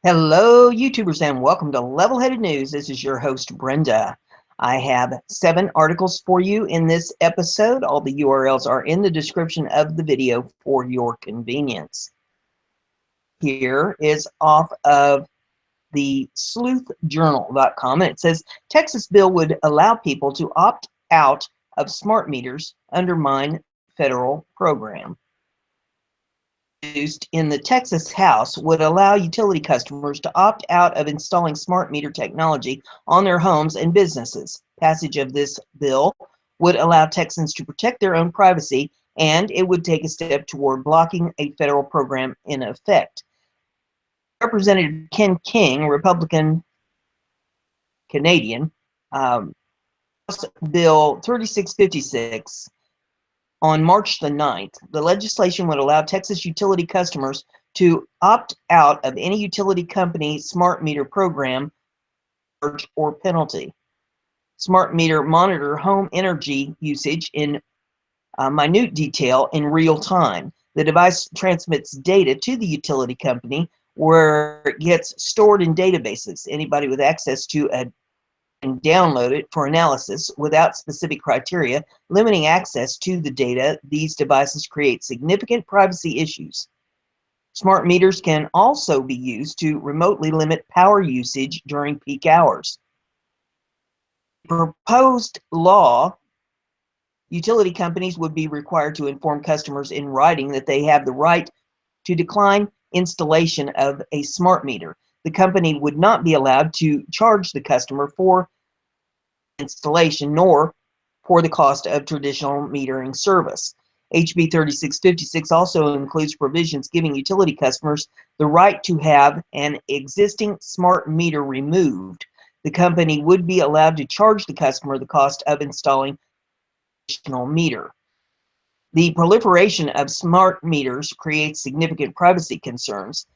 Hello, YouTubers, and welcome to Level-Headed News. This is your host, Brenda. I have 7 articles for you in this episode. All the URLs are in the description of the video for your convenience. Here is off of the sleuthjournal.com, and it says, Texas bill would allow people to opt out of smart meters, undermine federal program. Introduced in the Texas House would allow utility customers to opt out of installing smart meter technology on their homes and businesses. Passage of this bill would allow Texans to protect their own privacy, and it would take a step toward blocking a federal program in effect. Representative Ken King, Republican Canadian, House Bill 3656, on March the 9th, the legislation would allow Texas utility customers to opt out of any utility company smart meter program, charge, or penalty. Smart meter monitor home energy usage in minute detail in real time. The device transmits data to the utility company where it gets stored in databases. Anybody with access to a and download it for analysis without specific criteria, limiting access to the data. These devices create significant privacy issues. Smart meters can also be used to remotely limit power usage during peak hours. Proposed law, utility companies would be required to inform customers in writing that they have the right to decline installation of a smart meter. The company would not be allowed to charge the customer for installation nor for the cost of traditional metering service. HB 3656 also includes provisions giving utility customers the right to have an existing smart meter removed. The company would be allowed to charge the customer the cost of installing an additional meter. The proliferation of smart meters creates significant privacy concerns.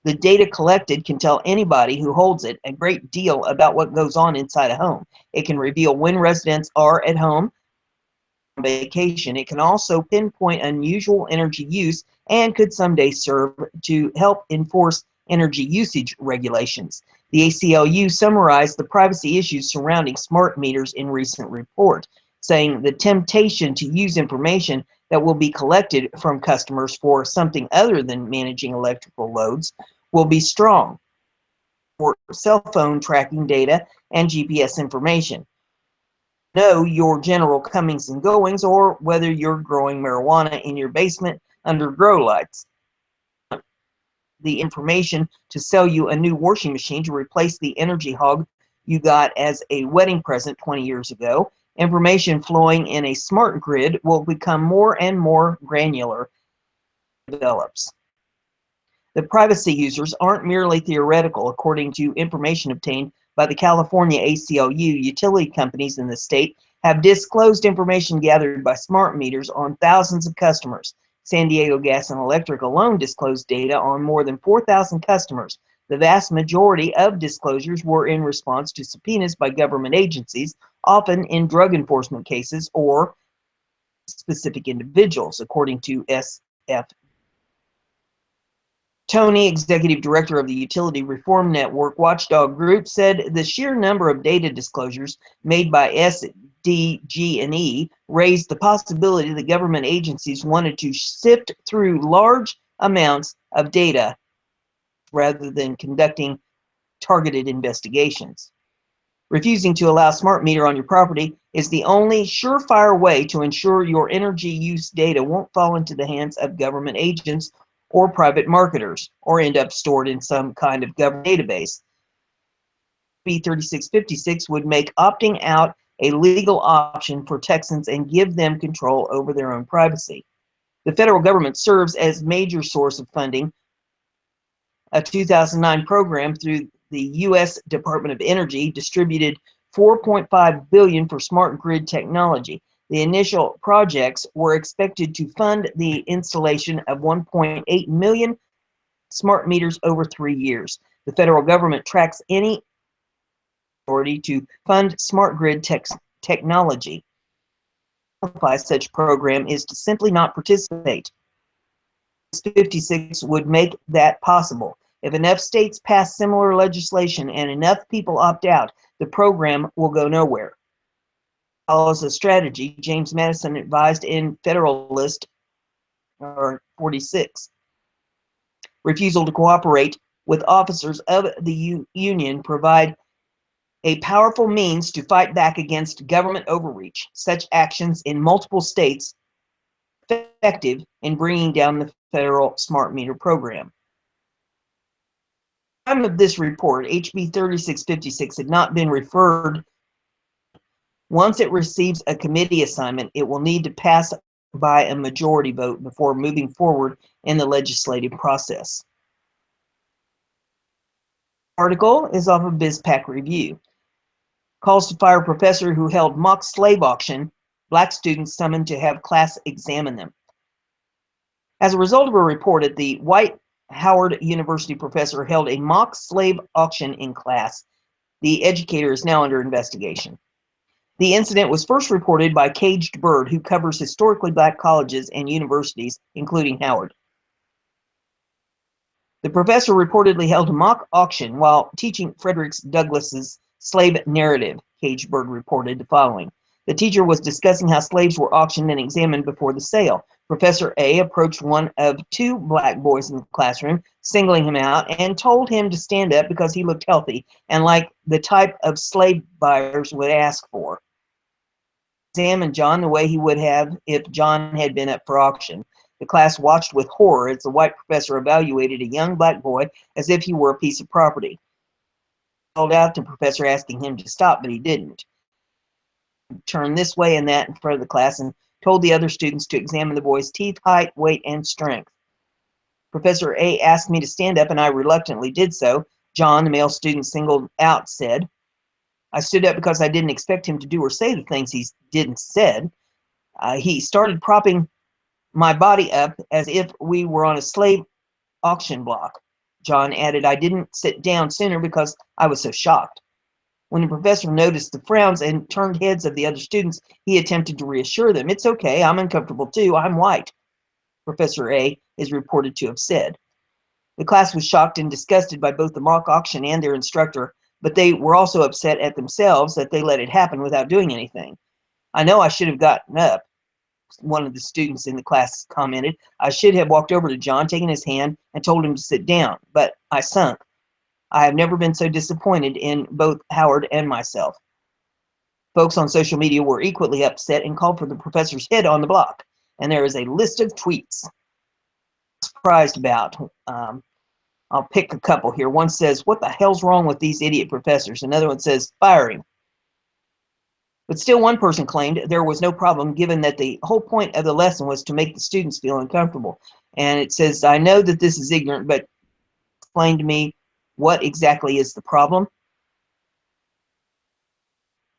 The data collected can tell anybody who holds it a great deal about what goes on inside a home. It can reveal when residents are at home on vacation. It can also pinpoint unusual energy use and could someday serve to help enforce energy usage regulations. The ACLU summarized the privacy issues surrounding smart meters in recent report, saying the temptation to use information that will be collected from customers for something other than managing electrical loads will be strong for cell phone tracking data and GPS information. Know your general comings and goings, or whether you're growing marijuana in your basement under grow lights. The information to sell you a new washing machine to replace the energy hog you got as a wedding present 20 years ago. Information flowing in a smart grid will become more and more granular as it develops. The privacy users aren't merely theoretical. According to information obtained by the California ACLU, utility companies in the state have disclosed information gathered by smart meters on thousands of customers. San Diego Gas and Electric alone disclosed data on more than 4,000 customers. The vast majority of disclosures were in response to subpoenas by government agencies, often in drug enforcement cases or specific individuals, according to SF. Tony, executive director of the Utility Reform Network Watchdog Group, said the sheer number of data disclosures made by SDG&E raised the possibility that government agencies wanted to sift through large amounts of data rather than conducting targeted investigations. Refusing to allow smart meter on your property is the only surefire way to ensure your energy use data won't fall into the hands of government agents or private marketers, or end up stored in some kind of government database. HB 3656 would make opting out a legal option for Texans and give them control over their own privacy. The federal government serves as major source of funding. A 2009 program through the U.S. Department of Energy distributed $4.5 billion for smart grid technology. The initial projects were expected to fund the installation of 1.8 million smart meters over 3 years. The federal government tracks any authority to fund smart grid technology. Such program is to simply not participate. 56 would make that possible. If enough states pass similar legislation and enough people opt out, the program will go nowhere. Follows a strategy James Madison advised in Federalist 46. Refusal to cooperate with officers of the Union provide a powerful means to fight back against government overreach. Such actions in multiple states effective in bringing down the federal smart meter program. At the time of this report, HB 3656 had not been referred. Once it receives a committee assignment, it will need to pass by a majority vote before moving forward in the legislative process. Article is off of BizPac Review. Calls to fire professor who held mock slave auction, black students summoned to have class examine them. As a result of a report at the white Howard University professor held a mock slave auction in class, the educator is now under investigation. The incident was first reported by Caged Bird, who covers historically black colleges and universities, including Howard. The professor reportedly held a mock auction while teaching Frederick Douglass's slave narrative, Caged Bird reported the following. The teacher was discussing how slaves were auctioned and examined before the sale. Professor A approached one of two black boys in the classroom, singling him out, and told him to stand up because he looked healthy and like the type of slave buyers would ask for. Examined John the way he would have if John had been up for auction. The class watched with horror as the white professor evaluated a young black boy as if he were a piece of property. He called out to the professor asking him to stop, but he didn't. He turned this way and that in front of the class and told the other students to examine the boy's teeth, height, weight, and strength. Professor A asked me to stand up, and I reluctantly did so. John, the male student singled out, said. I stood up because I didn't expect him to do or say the things he did and said. He started propping my body up as if we were on a slave auction block. John added, I didn't sit down sooner because I was so shocked. When the professor noticed the frowns and turned heads of the other students, he attempted to reassure them. It's okay, I'm uncomfortable too, I'm white, Professor A is reported to have said. The class was shocked and disgusted by both the mock auction and their instructor, but they were also upset at themselves that they let it happen without doing anything. I know I should have gotten up, one of the students in the class commented. I should have walked over to John, taken his hand, and told him to sit down, but I sunk. I have never been so disappointed in both Howard and myself. Folks on social media were equally upset and called for the professor's head on the block. And there is a list of tweets I'm surprised about. I'll pick a couple here. One says, what the hell's wrong with these idiot professors? Another one says, firing. But still one person claimed there was no problem given that the whole point of the lesson was to make the students feel uncomfortable. And it says, I know that this is ignorant, but explain to me what exactly is the problem.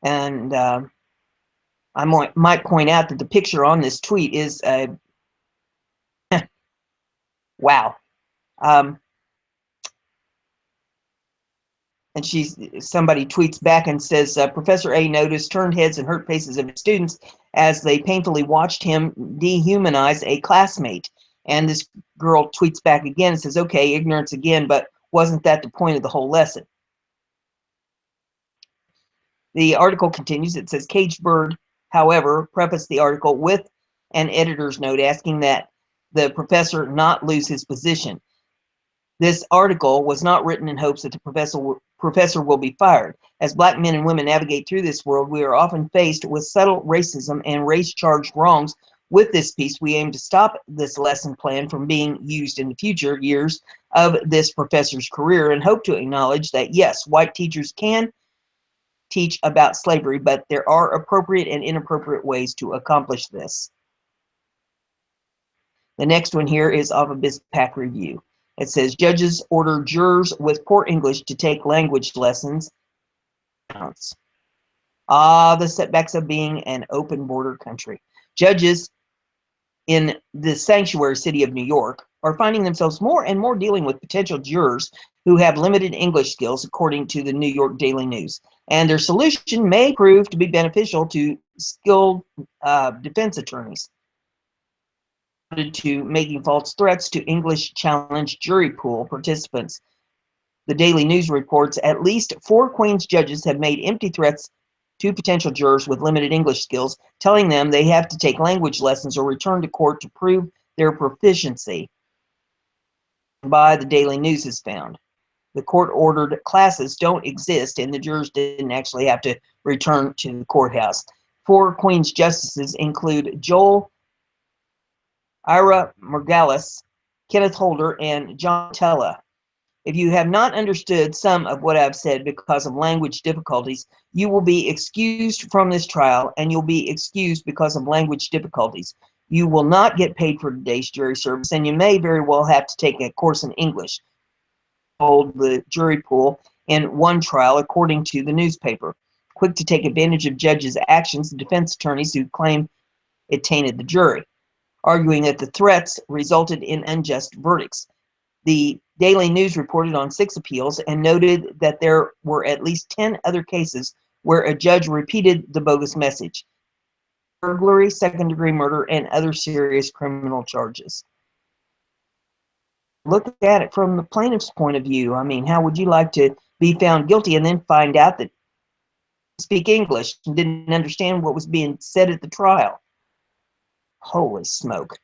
And I might point out that the picture on this tweet is wow. And somebody tweets back and says, Professor A noticed turned heads and hurt faces of his students as they painfully watched him dehumanize a classmate. And this girl tweets back again and says, okay, ignorance again, but wasn't that the point of the whole lesson? The article continues. It says, Caged Bird, however, prefaced the article with an editor's note asking that the professor not lose his position. This article was not written in hopes that the professor will be fired. As black men and women navigate through this world, we are often faced with subtle racism and race-charged wrongs. With this piece, we aim to stop this lesson plan from being used in the future years of this professor's career and hope to acknowledge that, yes, white teachers can teach about slavery, but there are appropriate and inappropriate ways to accomplish this. The next one here is off of BizPac Review. It says, judges order jurors with poor English to take language lessons. The setbacks of being an open border country. Judges in the sanctuary city of New York are finding themselves more and more dealing with potential jurors who have limited English skills, according to the New York Daily News. And their solution may prove to be beneficial to skilled defense attorneys. To making false threats to English challenge jury pool participants. The Daily News reports at least 4 Queen's judges have made empty threats to potential jurors with limited English skills, telling them they have to take language lessons or return to court to prove their proficiency. By the Daily News has found the court-ordered classes don't exist, and the jurors didn't actually have to return to the courthouse. 4 Queen's justices include Joel Ira Margalis, Kenneth Holder, and John Tella. If you have not understood some of what I've said because of language difficulties, you will be excused from this trial, and you'll be excused because of language difficulties. You will not get paid for today's jury service, and you may very well have to take a course in English, told the jury pool in one trial, according to the newspaper. Quick to take advantage of judges' actions, the defense attorneys who claim it tainted the jury, arguing that the threats resulted in unjust verdicts. The Daily News reported on 6 appeals and noted that there were at least 10 other cases where a judge repeated the bogus message: burglary, second-degree murder, and other serious criminal charges. Look at it from the plaintiff's point of view. I mean, how would you like to be found guilty and then find out that you speak English and didn't understand what was being said at the trial? Holy smoke.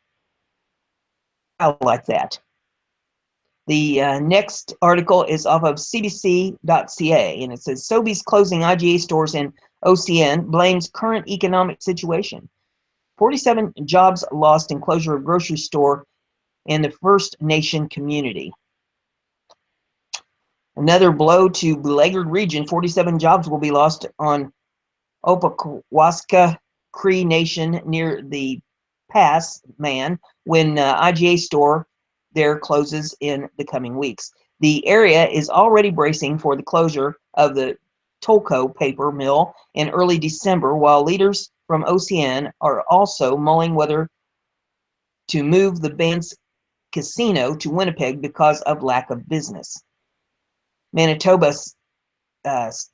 I like that. The next article is off of cbc.ca, and it says Sobeys closing IGA stores in OCN, blames current economic situation. 47 jobs lost in closure of grocery store in the First Nation community. Another blow to beleaguered region. 47 jobs will be lost on Opawaska Cree Nation near the Pass Man when IGA store there closes in the coming weeks. The area is already bracing for the closure of the Tolko paper mill in early December, while leaders from OCN are also mulling whether to move the band's casino to Winnipeg because of lack of business. Manitoba, let's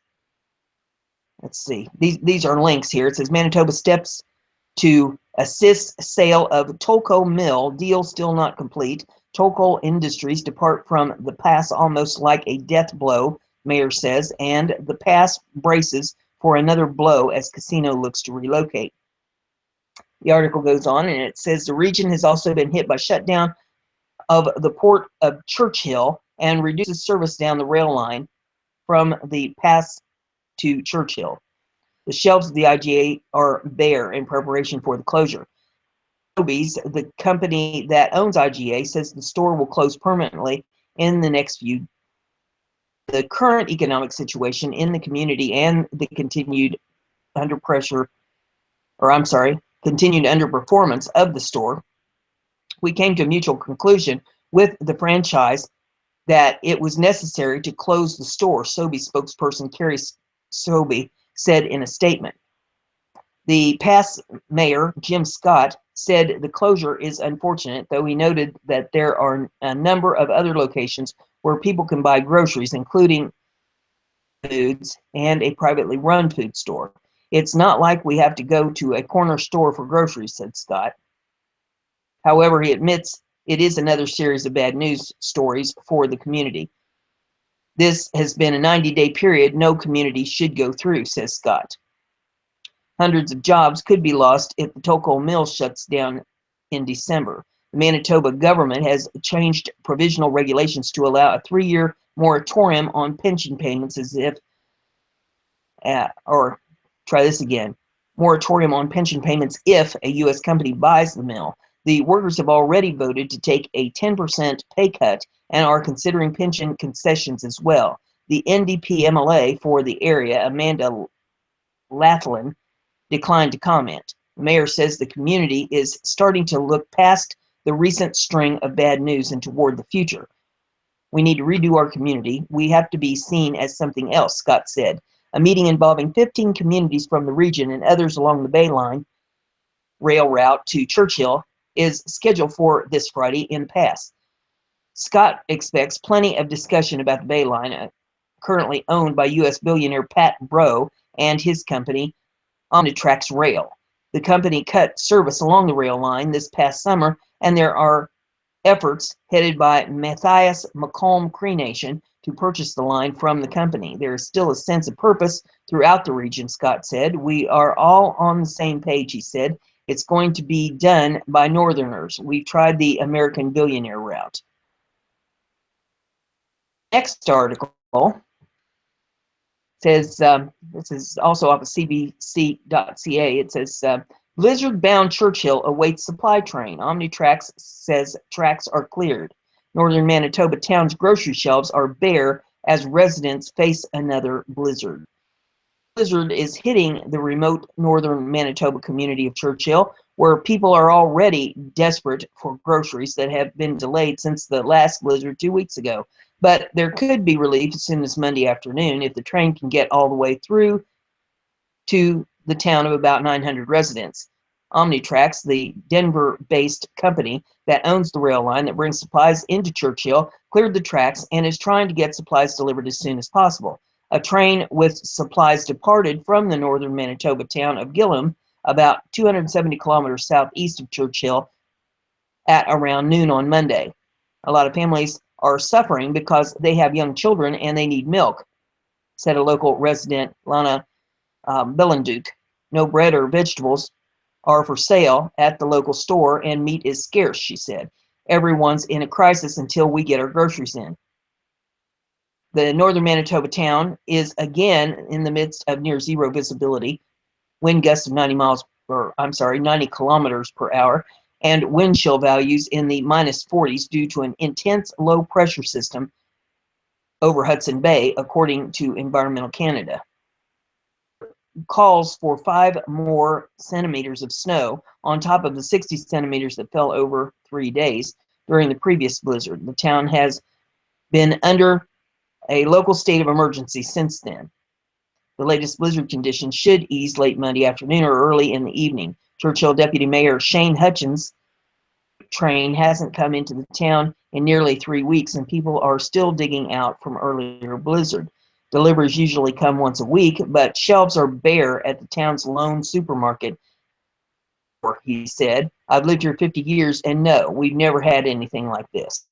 see, these are links here. It says Manitoba steps to assist sale of Tolko mill, deal still not complete. Tolko Industries depart from the pass almost like a death blow, mayor says, and the pass braces for another blow as casino looks to relocate. The article goes on and it says the region has also been hit by shutdown of the port of Churchill and reduces service down the rail line from the pass to Churchill. The shelves of the IGA are bare in preparation for the closure. Sobeys, the company that owns IGA, says the store will close permanently in the next few. The current economic situation in the community and the continued underperformance of the store, we came to a mutual conclusion with the franchise that it was necessary to close the store, Sobeys spokesperson Carrie Sobey said in a statement. The past mayor, Jim Scott, said the closure is unfortunate, though he noted that there are a number of other locations where people can buy groceries, including foods and a privately run food store. It's not like we have to go to a corner store for groceries, said Scott. However, he admits it is another series of bad news stories for the community. This has been a 90-day period no community should go through, says Scott. Hundreds of jobs could be lost if the Tolko mill shuts down in December. The Manitoba government has changed provisional regulations to allow a 3-year moratorium on pension payments moratorium on pension payments if a U.S. company buys the mill. The workers have already voted to take a 10% pay cut and are considering pension concessions as well. The NDP MLA for the area, Amanda Lathlin, declined to comment. The mayor says the community is starting to look past the recent string of bad news and toward the future. We need to redo our community. We have to be seen as something else, Scott said. A meeting involving 15 communities from the region and others along the Bay Line rail route to Churchill is scheduled for this Friday in the Pass. Scott expects plenty of discussion about the Bay Line, currently owned by U.S. billionaire Pat Bro and his company, Omnitrax Rail. The company cut service along the rail line this past summer, and there are efforts headed by Matthias McComb Cree Nation to purchase the line from the company. There is still a sense of purpose throughout the region, Scott said. We are all on the same page, he said. It's going to be done by Northerners. We've tried the American billionaire route. Next article says, this is also off of cbc.ca. It says, blizzard-bound Churchill awaits supply train. Omnitrax says tracks are cleared. Northern Manitoba town's grocery shelves are bare as residents face another blizzard. Blizzard is hitting the remote northern Manitoba community of Churchill, where people are already desperate for groceries that have been delayed since the last blizzard 2 weeks ago. But there could be relief as soon as Monday afternoon if the train can get all the way through to the town of about 900 residents. Omnitrax, the Denver-based company that owns the rail line that brings supplies into Churchill, cleared the tracks and is trying to get supplies delivered as soon as possible. A train with supplies departed from the northern Manitoba town of Gillam, about 270 kilometers southeast of Churchill, at around noon on Monday. A lot of families are suffering because they have young children and they need milk, said a local resident, Lana Bellenduke. No bread or vegetables are for sale at the local store and meat is scarce, she said. Everyone's in a crisis until we get our groceries in. The northern Manitoba town is again in the midst of near zero visibility, wind gusts of 90 kilometers per hour, and wind chill values in the minus 40s due to an intense low pressure system over Hudson Bay, according to Environmental Canada. Calls for 5 more centimeters of snow on top of the 60 centimeters that fell over 3 days during the previous blizzard. The town has been under a local state of emergency since then. The latest blizzard conditions should ease late Monday afternoon or early in the evening. Churchill Deputy Mayor Shane Hutchins' train hasn't come into the town in nearly 3 weeks, and people are still digging out from earlier blizzard. Deliveries usually come once a week, but shelves are bare at the town's lone supermarket, he said. I've lived here 50 years, and no, we've never had anything like this.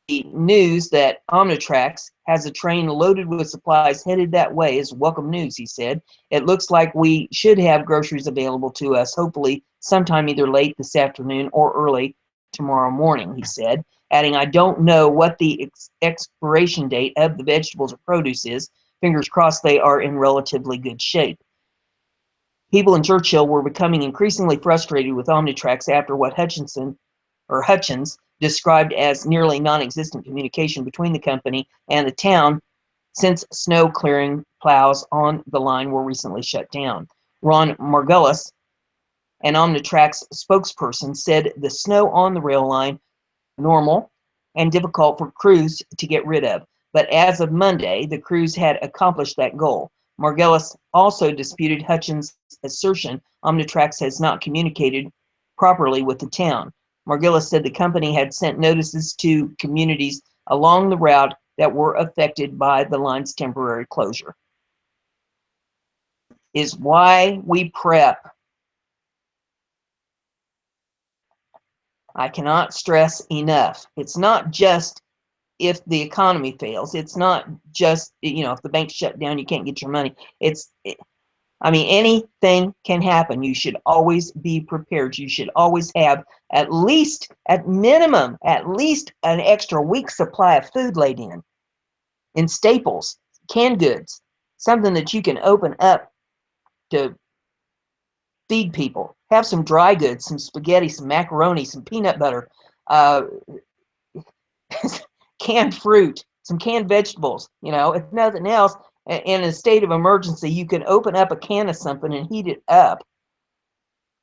The news that Omnitrax has a train loaded with supplies headed that way is welcome news, he said. It looks like we should have groceries available to us, hopefully sometime either late this afternoon or early tomorrow morning, he said, adding, I don't know what the expiration date of the vegetables or produce is. Fingers crossed they are in relatively good shape. People in Churchill were becoming increasingly frustrated with Omnitrax after what Hutchins described as nearly non-existent communication between the company and the town since snow clearing plows on the line were recently shut down. Ron Margulis, an Omnitrax spokesperson, said the snow on the rail line normal and difficult for crews to get rid of, but as of Monday, the crews had accomplished that goal. Margulis also disputed Hutchins' assertion Omnitrax has not communicated properly with the town. Margulis said the company had sent notices to communities along the route that were affected by the line's temporary closure. Is why we prep. I cannot stress enough. It's not just if the economy fails. It's not just, if the bank's shut down, you can't get your money. Anything can happen. You should always be prepared. You should always have at minimum, an extra week's supply of food laid in staples, canned goods, something that you can open up to feed people. Have some dry goods, some spaghetti, some macaroni, some peanut butter, canned fruit, some canned vegetables. If nothing else, in a state of emergency, you can open up a can of something and heat it up.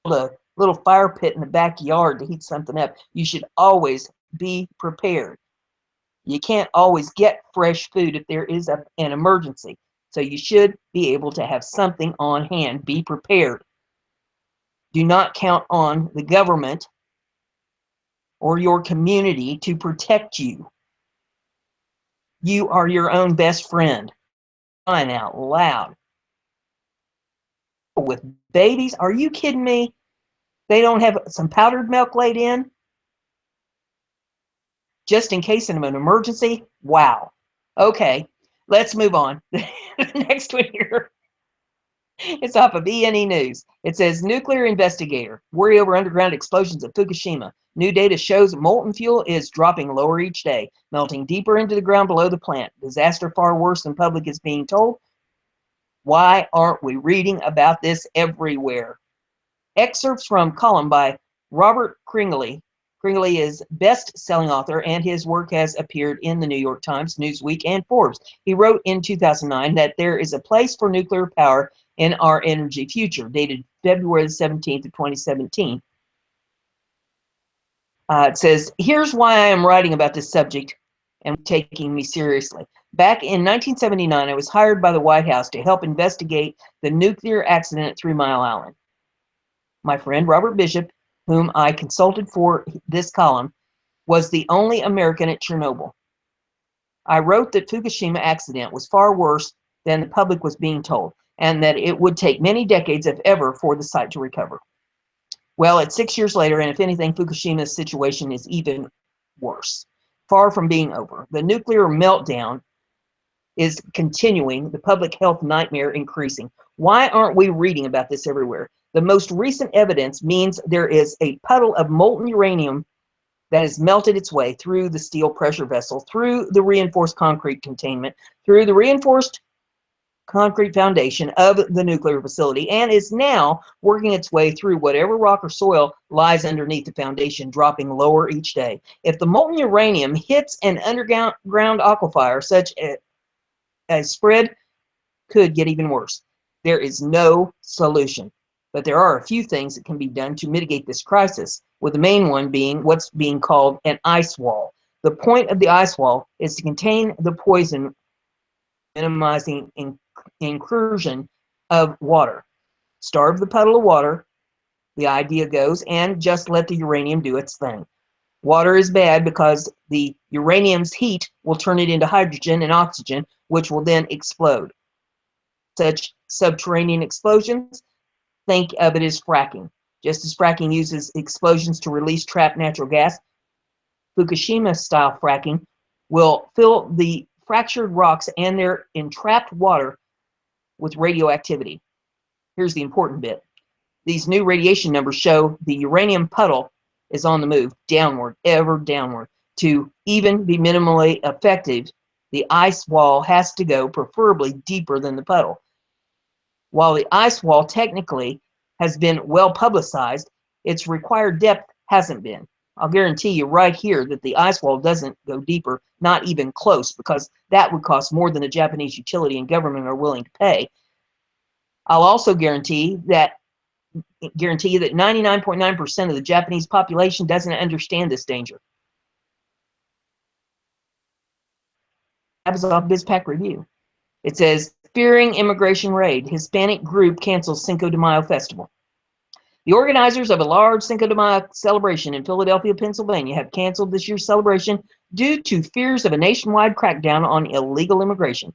A little fire pit in the backyard to heat something up. You should always be prepared. You can't always get fresh food if there is an emergency. So you should be able to have something on hand. Be prepared. Do not count on the government or your community to protect you. You are your own best friend. Crying out loud. With babies, are you kidding me? They don't have some powdered milk laid in? just in case of an emergency. Wow. Okay, let's move on. The next one here. It's off of ENE News. It says, nuclear investigator worry over underground explosions at Fukushima. New data shows molten fuel is dropping lower each day, melting deeper into the ground below the plant. Disaster far worse than public is being told. Why aren't we reading about this everywhere? Excerpts from column by Robert Kringley. Kringley is best-selling author, and his work has appeared in the New York Times, Newsweek, and Forbes. He wrote in 2009 that there is a place for nuclear power in our energy future, dated February 17th of 2017. It says, here's why I am writing about this subject and taking me seriously. Back in 1979, I was hired by the White House to help investigate the nuclear accident at 3 Mile Island. My friend Robert Bishop, whom I consulted for this column, was the only American at Chernobyl. I wrote that Fukushima accident was far worse than the public was being told, and that it would take many decades, if ever, for the site to recover. Well, it's 6 years later, and if anything, Fukushima's situation is even worse. Far from being over. The nuclear meltdown is continuing, the public health nightmare increasing. Why aren't we reading about this everywhere? The most recent evidence means there is a puddle of molten uranium that has melted its way through the steel pressure vessel, through the reinforced concrete containment, through the reinforced concrete foundation of the nuclear facility, and is now working its way through whatever rock or soil lies underneath the foundation, dropping lower each day. If the molten uranium hits an underground aquifer, such as spread could get even worse. There is no solution, but there are a few things that can be done to mitigate this crisis, with the main one being what's being called an ice wall. The point of the ice wall is to contain the poison, minimizing incursion of water. Starve the puddle of water, the idea goes, and just let the uranium do its thing. Water is bad because the uranium's heat will turn it into hydrogen and oxygen, which will then explode. Such subterranean explosions, think of it as fracking. Just as fracking uses explosions to release trapped natural gas, Fukushima-style fracking will fill the fractured rocks and their entrapped water with radioactivity. Here's the important bit. These new radiation numbers show the uranium puddle is on the move, downward, ever downward. To even be minimally effective, the ice wall has to go preferably deeper than the puddle. While the ice wall technically has been well publicized, its required depth hasn't been. I'll guarantee you right here that the ice wall doesn't go deeper, not even close, because that would cost more than the Japanese utility and government are willing to pay. I'll also guarantee you that 99.9% of the Japanese population doesn't understand this danger. That was off BizPac Review. It says, fearing immigration raid, Hispanic group cancels Cinco de Mayo festival. The organizers of a large Cinco de Mayo celebration in Philadelphia, Pennsylvania, have canceled this year's celebration due to fears of a nationwide crackdown on illegal immigration.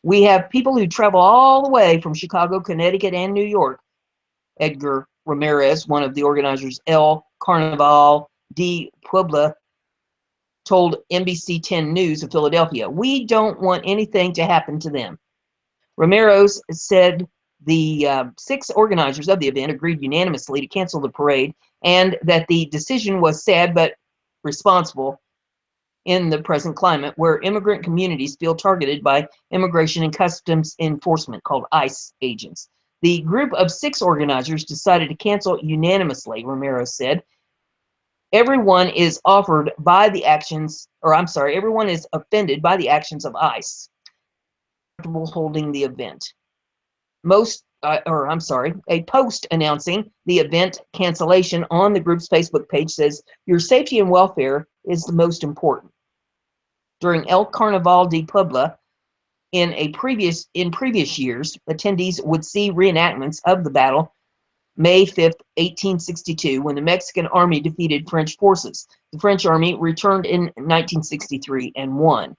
We have people who travel all the way from Chicago, Connecticut, and New York. Edgar Ramirez, one of the organizers, El Carnaval de Puebla, told NBC 10 News of Philadelphia, "We don't want anything to happen to them." Ramirez said the 6 organizers of the event agreed unanimously to cancel the parade, and that the decision was sad but responsible in the present climate where immigrant communities feel targeted by immigration and customs enforcement, called ICE agents. The group of 6 organizers decided to cancel unanimously, Ramirez said. Everyone is offended by the actions of ICE holding the event. A post announcing the event cancellation on the group's Facebook page says, "Your safety and welfare is the most important." During El Carnaval de Puebla, in previous years, attendees would see reenactments of the battle May 5th, 1862, when the Mexican army defeated French forces. The French army returned in 1963 and won.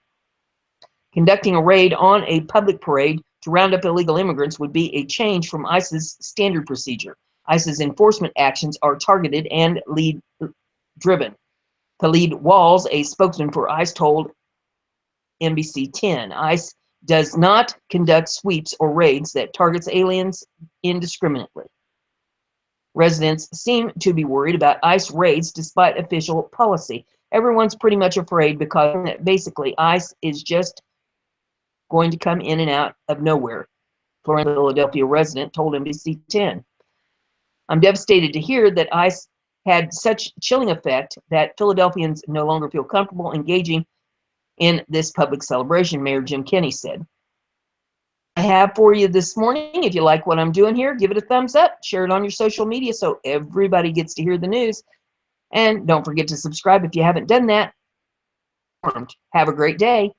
Conducting a raid on a public parade to round up illegal immigrants would be a change from ICE's standard procedure. ICE's enforcement actions are targeted and lead-driven. Khalid Walls, a spokesman for ICE, told NBC 10, ICE does not conduct sweeps or raids that targets aliens indiscriminately. Residents seem to be worried about ICE raids despite official policy. Everyone's pretty much afraid because basically ICE is just going to come in and out of nowhere, Florida, Philadelphia resident told NBC 10. I'm devastated to hear that ICE had such chilling effect that Philadelphians no longer feel comfortable engaging in this public celebration, Mayor Jim Kenney said. I have for you this morning. If you like what I'm doing here, give it a thumbs up, share it on your social media so everybody gets to hear the news. And don't forget to subscribe if you haven't done that. Have a great day.